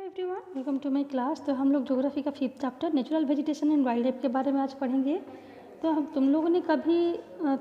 Everyone, welcome to my class. तो हम लोग ज्योग्राफी का 5th chapter natural vegetation and wild life के बारे में आज पढ़ेंगे। तो हम तुम लोगों ने कभी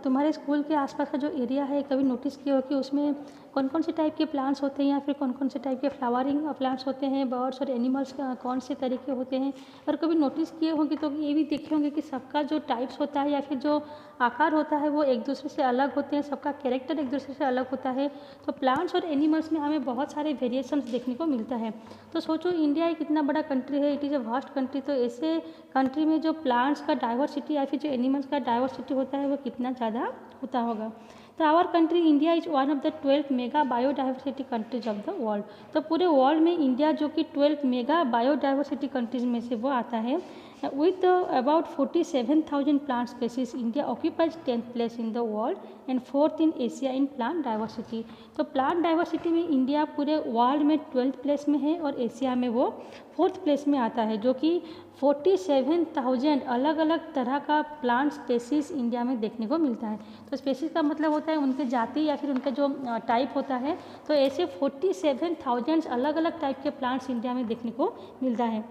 तुम्हारे स्कूल के आसपास का जो एरिया है कभी नोटिस किया हो कि उसमें कौन कौन से टाइप के प्लांट्स होते हैं या फिर कौन कौन से टाइप के फ्लावरिंग प्लांट्स होते हैं, बर्ड्स और एनिमल्स कौन से तरीके होते हैं। और कभी नोटिस किए होंगे तो ये भी देखे होंगे कि सबका जो टाइप्स होता है या फिर जो आकार होता है वो एक दूसरे से अलग होते हैं, सबका कैरेक्टर एक दूसरे से अलग होता है। तो प्लांट्स और एनिमल्स में हमें बहुत सारे वेरिएशंस देखने को मिलता है। तो सोचो, इंडिया एक इतना बड़ा कंट्री है, it is a vast country. तो ऐसे कंट्री में जो प्लांट्स का डाइवर्सिटी या फिर जो एनिमल्स का डाइवर्सिटी होता है वो कितना ज़्यादा होता होगा। तो our country India is one of the 12 mega biodiversity countries of the world. तो पूरे वर्ल्ड में इंडिया जो कि 12 मेगा बायोडाइवर्सिटी कंट्रीज में से वो आता है। With about 47,000 plant species, India occupies 10th place in the world and 4th in Asia in plant diversity. तो प्लांट डाइवर्सिटी में इंडिया पूरे वर्ल्ड में 12th प्लेस में है और एशिया में वो 4th प्लेस में आता है, जो कि 47,000 अलग अलग तरह का प्लांट स्पेसीज इंडिया में देखने को मिलता है। तो स्पेसीज का मतलब होता है उनके जाति या फिर उनका जो टाइप होता है। तो ऐसे 47,000 अलग अलग टाइप के प्लांट्स इंडिया में देखने को मिलता है।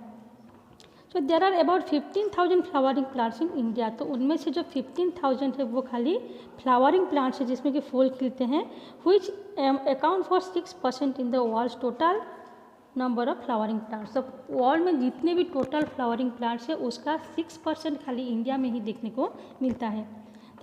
तो there are about 15,000 flowering plants in India. तो उनमें से जो 15,000 है वो खाली फ्लावरिंग प्लांट्स है जिसमें कि फूल खिलते हैं, which account for 6% in the world total number of flowering plants. तो वर्ल्ड में जितने भी टोटल फ्लावरिंग प्लांट्स है उसका 6% खाली इंडिया में ही देखने को मिलता है।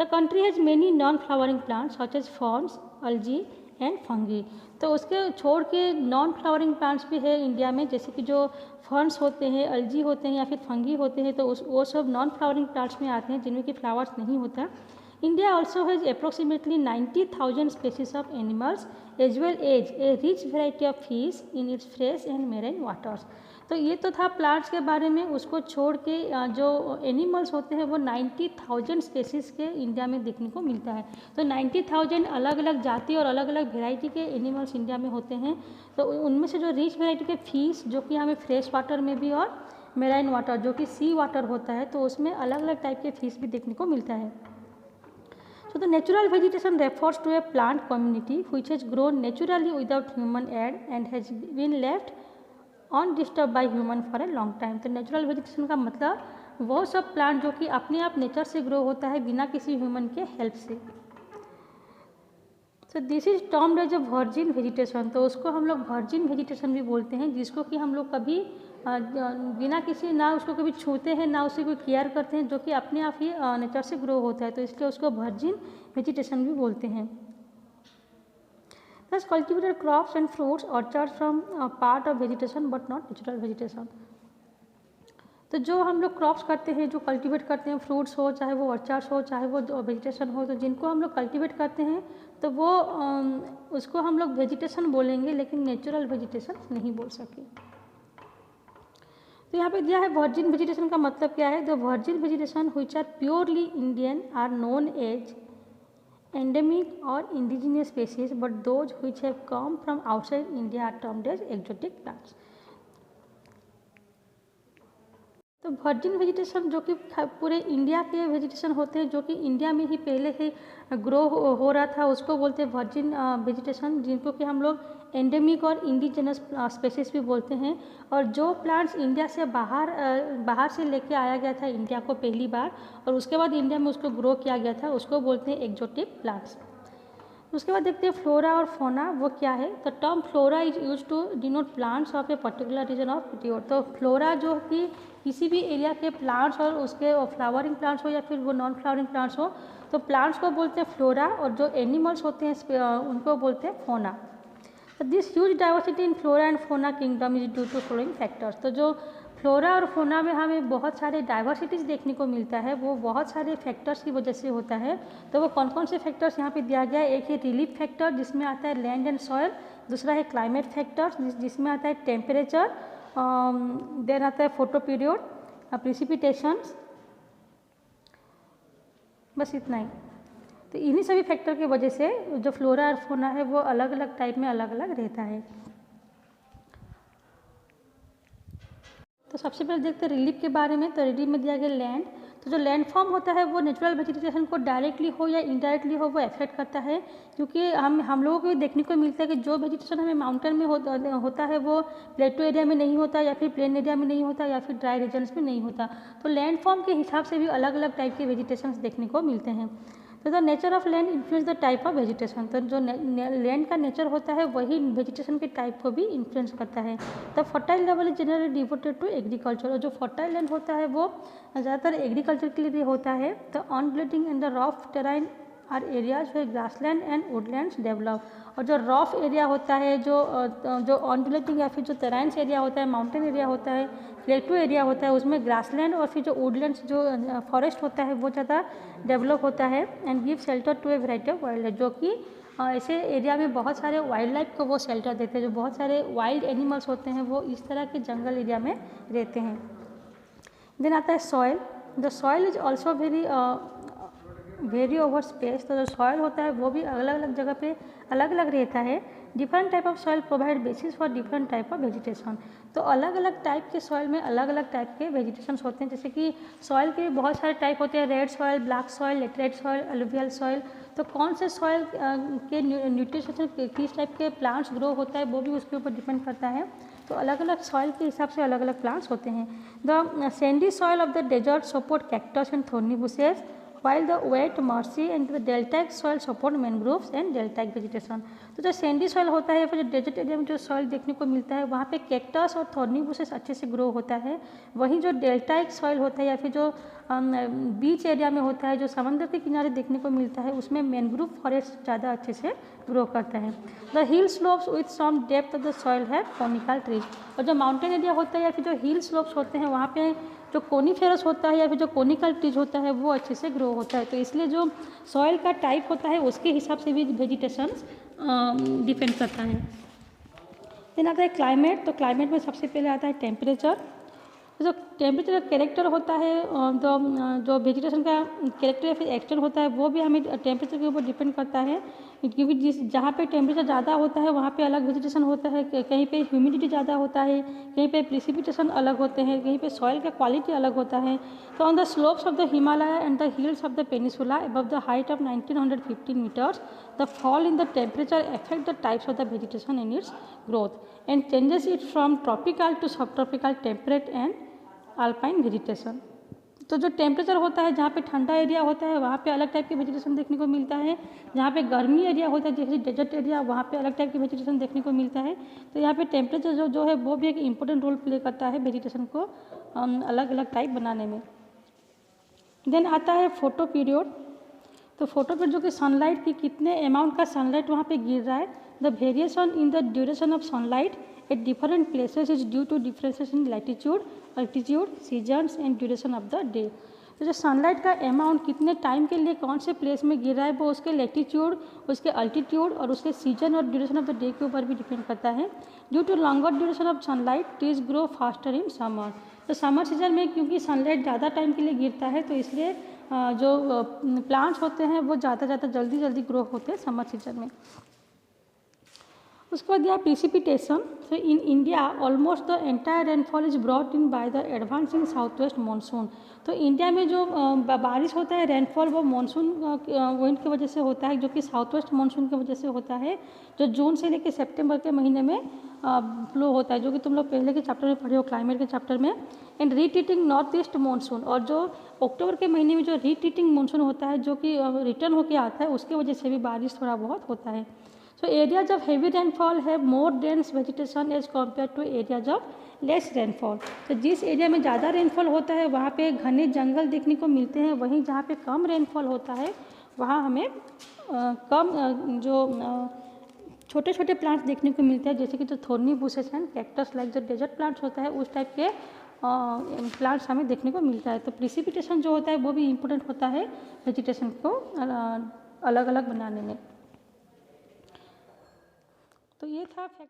The country has many non flowering plants such as ferns, algae and fungi. तो उसके छोड़ के नॉन फ्लावरिंग प्लांट्स भी है इंडिया में, जैसे कि जो फर्न्स होते हैं, अल्जी होते हैं या फिर फंगी होते हैं। तो वो सब नॉन फ्लावरिंग प्लांट्स में आते हैं जिनमें कि फ्लावर्स नहीं होता। India also has approximately 90,000 species of animals as well as a rich variety of fish in its fresh and marine waters. तो ये तो था प्लांट्स के बारे में। उसको छोड़ के जो एनिमल्स होते हैं वो 90,000 स्पेसीज के इंडिया में देखने को मिलता है। तो 90,000 अलग अलग जाति और अलग अलग वेराइटी के एनिमल्स इंडिया में होते हैं। तो उनमें से जो रिच वेराइटी के फिश जो कि हमें फ्रेश वाटर में भी और मेराइन वाटर जो कि सी वाटर होता है, तो उसमें अलग अलग टाइप के फिश भी देखने को मिलता है। So the natural vegetation refers to a plant community which has grown naturally without human aid and has been left undisturb by human for a long time. तो नेचुरल वेजिटेशन का मतलब वो सब प्लांट जो कि अपने आप नेचर से ग्रो होता है बिना किसी ह्यूमन के हेल्प से। तो this is termed as a virgin vegetation. तो उसको हम लोग वर्जिन वेजिटेशन भी बोलते हैं, जिसको कि हम लोग कभी बिना किसी ना उसको कभी छूते हैं ना उसे कोई केयर करते हैं, जो कि अपने आप ही नेचर से ग्रो होता है। तो इसलिए उसको वर्जिन वेजिटेशन भी बोलते हैं। Thus cultivated crops and fruits orchards from part of vegetation but not natural vegetation। तो जो हम लोग क्रॉप्स करते हैं, जो कल्टीवेट करते हैं, फ्रूट्स हो चाहे वो ऑर्चार्ड्स हो चाहे वो वेजिटेशन हो, तो जिनको हम लोग कल्टीवेट करते हैं तो वो उसको हम लोग वेजिटेशन बोलेंगे, लेकिन नेचुरल वेजिटेशन नहीं बोल सके। तो यहाँ पे दिया है वर्जिन वेजिटेशन का मतलब क्या है। The virgin vegetation which are purely Indian are known as endemic or indigenous species, but those which have come from outside India are termed as exotic plants। तो वर्जिन वेजिटेशन जो कि पूरे India के vegetation होते हैं, जो कि India में ही पहले से ग्रो हो रहा था, उसको बोलते हैं वर्जिन वेजिटेशन, जिनको कि हम लोग एंडेमिक और इंडिजिनस स्पेसीज भी बोलते हैं। और जो प्लांट्स इंडिया से बाहर से लेके आया गया था इंडिया को पहली बार, और उसके बाद इंडिया में उसको ग्रो किया गया था, उसको बोलते हैं एक्जोटिक प्लांट्स। उसके बाद देखते हैं फ्लोरा और फोना वो क्या है। तो term flora is use to denote plants of a particular region of पिट्योर। तो फ्लोरा जो कि किसी भी एरिया के प्लांट्स और उसके फ्लावरिंग प्लांट्स हो या फिर वो नॉन फ्लावरिंग प्लांट्स हो, तो प्लांट्स को बोलते हैं फ्लोरा और जो एनिमल्स होते हैं उनको बोलते हैं फोना। तो this huge diversity in flora and fauna kingdom is due to following factors. तो जो फ्लोरा और फोना में हमें बहुत सारे डाइवर्सिटीज़ देखने को मिलता है, वो बहुत सारे फैक्टर्स की वजह से होता है। तो वो कौन कौन से फैक्टर्स यहाँ पे दिया गया है। एक है रिलीफ फैक्टर जिसमें आता है लैंड एंड सॉयल, दूसरा है क्लाइमेट फैक्टर्स जिसमें आता है टेम्परेचर, देन आता है फोटो पीरियड, प्रिसिपिटेशंस, बस इतना ही। तो इन्हीं सभी फैक्टर की वजह से जो फ्लोरा और फोना है वो अलग अलग टाइप में अलग अलग रहता है। तो सबसे पहले देखते हैं रिलीफ के बारे में। तो रिलीफ में दिया गया लैंड। तो जो लैंडफॉर्म होता है वो नेचुरल वेजिटेशन को डायरेक्टली हो या इनडायरेक्टली हो वो अफेक्ट करता है, क्योंकि हम लोगों को भी देखने को मिलता है कि जो वेजिटेशन हमें माउंटेन में होता है वो प्लेटो एरिया में नहीं होता, या फिर प्लेन एरिया में नहीं होता, या फिर ड्राई रीजन्स में नहीं होता। तो लैंडफॉर्म के हिसाब से भी अलग अलग टाइप के वेजिटेशन देखने को मिलते हैं। तो the nature of land influence the type of vegetation. तो जो लैंड का नेचर होता है वही वेजिटेशन के टाइप को भी इन्फ्लुएंस करता है। The fertile level is generally devoted to agriculture. और जो फर्टाइल लैंड होता है वो ज़्यादातर एग्रीकल्चर के लिए होता है। The undulating and the rough terrain are areas where grassland and woodlands develop. और जो रॉफ एरिया होता है, जो ऑनडुलेटिंग या फिर जो टेराइन्स एरिया होता है, माउंटेन एरिया होता है, प्लेटू एरिया होता है, उसमें ग्रासलैंड और फिर जो वुडलैंड्स जो फॉरेस्ट होता है वो ज़्यादा डेवलप होता है। And give shelter to a variety of wild life, जो कि ऐसे एरिया में बहुत सारे वाइल्ड लाइफ को वो शेल्टर देते हैं। जो बहुत सारे वाइल्ड एनिमल्स होते हैं वो इस तरह के जंगल एरिया में रहते हैं। देन आता है soil. The soil is also very over space. तो जो सॉइल होता है वो भी अलग अलग जगह पे अलग अलग रहता है। Different type of soil provide basis for different type of vegetation. तो अलग अलग टाइप के सॉइल में अलग अलग टाइप के वेजिटेशन होते हैं। जैसे कि सॉइल के बहुत सारे टाइप होते हैं, red soil, black soil, laterite soil, alluvial soil. तो कौन से सॉइल के न्यूट्रिशन किस टाइप के प्लांट्स ग्रो होता है वो भी उसके ऊपर डिपेंड करता है। तो अलग अलग सॉइल के हिसाब से अलग अलग प्लांट्स होते हैं। The sandy soil of the desert support cactus and thorny bushes, while the wet marshy and the deltaic soil support mangroves and deltaic vegetation। तो जो सैंडी सॉइल होता है, फिर जो डेजर्ट एरिया में जो सॉइल देखने को मिलता है वहाँ पे कैक्टस और थॉर्नी बुशेस अच्छे से ग्रो होता है। वहीं जो डेल्टाइक सॉइल होता है या फिर जो बीच एरिया में होता है, जो समंदर के किनारे देखने को मिलता है, उसमें मैनग्रोव फॉरेस्ट ज़्यादा अच्छे से ग्रो करता है। The hill slopes with some depth of the soil है कॉनिकल ट्रीज। और जो माउंटेन एरिया होता है या फिर जो हिल स्लोप्स होते हैं वहाँ पे जो कोनीफेरस होता है या फिर जो कोनिकल ट्रीज होता है वो अच्छे से ग्रो होता है। तो इसलिए जो सॉइल का टाइप होता है उसके हिसाब से भी वेजिटेशन डिपेंड करता है। देन आता है क्लाइमेट। तो क्लाइमेट में सबसे पहले आता है टेम्परेचर। जो टेम्परेचर का कैरेक्टर होता है, जो वेजिटेशन का कैरेक्टर या फिर एक्सटेंट होता है वो भी हमें टेम्परेचर के ऊपर डिपेंड करता है। क्योंकि जहाँ पे टेम्परेचर ज़्यादा होता है वहाँ पे अलग वेजिटेशन होता है, कहीं पे ह्यूमिडिटी ज़्यादा होता है, कहीं पे प्रिसिपिटेशन अलग होते हैं, कहीं पे सॉइल का क्वालिटी अलग होता है। तो on the slopes of the Himalaya and the hills of the peninsula above the height of 1915 metres, the fall in the temperature affect the types of the vegetation in its growth and changes it from tropical to sub tropical temperate and alpine vegetation. तो जो temperature होता है, जहाँ पे ठंडा area होता है वहाँ पे अलग टाइप की वेजिटेशन देखने को मिलता है। जहाँ पे गर्मी एरिया होता है जैसे डेजर्ट एरिया, वहाँ पे अलग टाइप की वेजिटेशन देखने को मिलता है। तो यहाँ पे टेम्परेचर जो है वो भी एक इम्पोर्टेंट रोल प्ले करता है वेजिटेशन को अलग अलग टाइप बनाने में। देन आता है फोटो पीरियड। तो फोटो पीरियड जो कि सनलाइट की कितने अमाउंट का सनलाइट वहाँ पे गिर रहा है। The variation in the duration of sunlight at different places is due to differences in latitude, altitude, seasons and duration of the day. तो जो सनलाइट का अमाउंट कितने टाइम के लिए कौन से प्लेस में गिर रहा है वो उसके लैटिट्यूड, उसके अल्टीट्यूड और उसके सीजन और ड्यूरेशन ऑफ द डे के ऊपर भी डिपेंड करता है। Due to longer duration of sunlight trees grow faster in summer. तो समर सीजन में क्योंकि सनलाइट ज़्यादा टाइम के लिए गिरता है तो इसलिए जो प्लांट्स होते हैं वो ज़्यादा जल्दी ग्रो होते हैं समर सीजन में। उसके बाद दिया प्रिसिपिटेशन। तो in India almost the entire rainfall is brought in by the advancing south west monsoon. तो इंडिया में जो बारिश होता है रेनफॉल वो मानसून विंड की वजह से होता है, जो कि साउथ वेस्ट मानसून की वजह से होता है, जो जून से लेकर सितंबर के महीने में फ्लो होता है, जो कि तुम लोग पहले के चैप्टर में पढ़े हो, क्लाइमेट के चैप्टर में। And retreating north east monsoon, और जो अक्टूबर के महीने में जो रीट्रीटिंग मानसून होता है जो कि रिटर्न होकर आता है उसकी वजह से भी बारिश थोड़ा बहुत होता है। So areas of heavy rainfall have more dense vegetation as compared to areas of less rainfall। तो जिस एरिया में ज़्यादा रेनफॉल होता है वहाँ पे घने जंगल देखने को मिलते हैं, वहीं जहाँ पे कम रेनफॉल होता है वहाँ हमें जो छोटे छोटे प्लांट्स देखने को मिलते हैं, जैसे कि जो थोर्नी बुशेस हैं, कैक्टस लाइक जो डेजर्ट प्लांट्स होता है उस टाइप के प्लांट्स हमें देखने को मिलता है। तो प्रिसिपिटेशन जो होता है वो भी इम्पोर्टेंट होता है वेजिटेशन को अलग अलग बनाने में। तो ये था